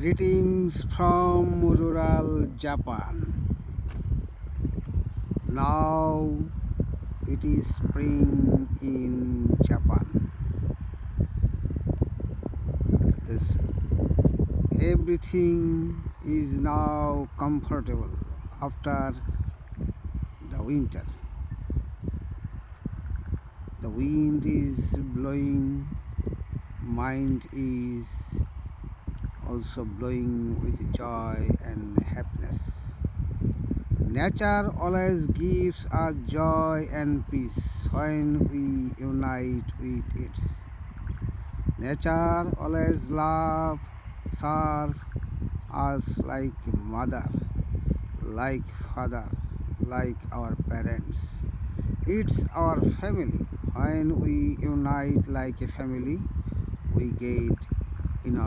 Greetings from rural Japan. Now it is spring in Japan. This everything is now comfortable after the winter. The wind is blowing, mind is also blowing with joy and happiness. Nature always gives us joy and peace when we unite with it. Nature always love, serve us like mother, like father, like our parents. It's our family. When we unite like a family, we get in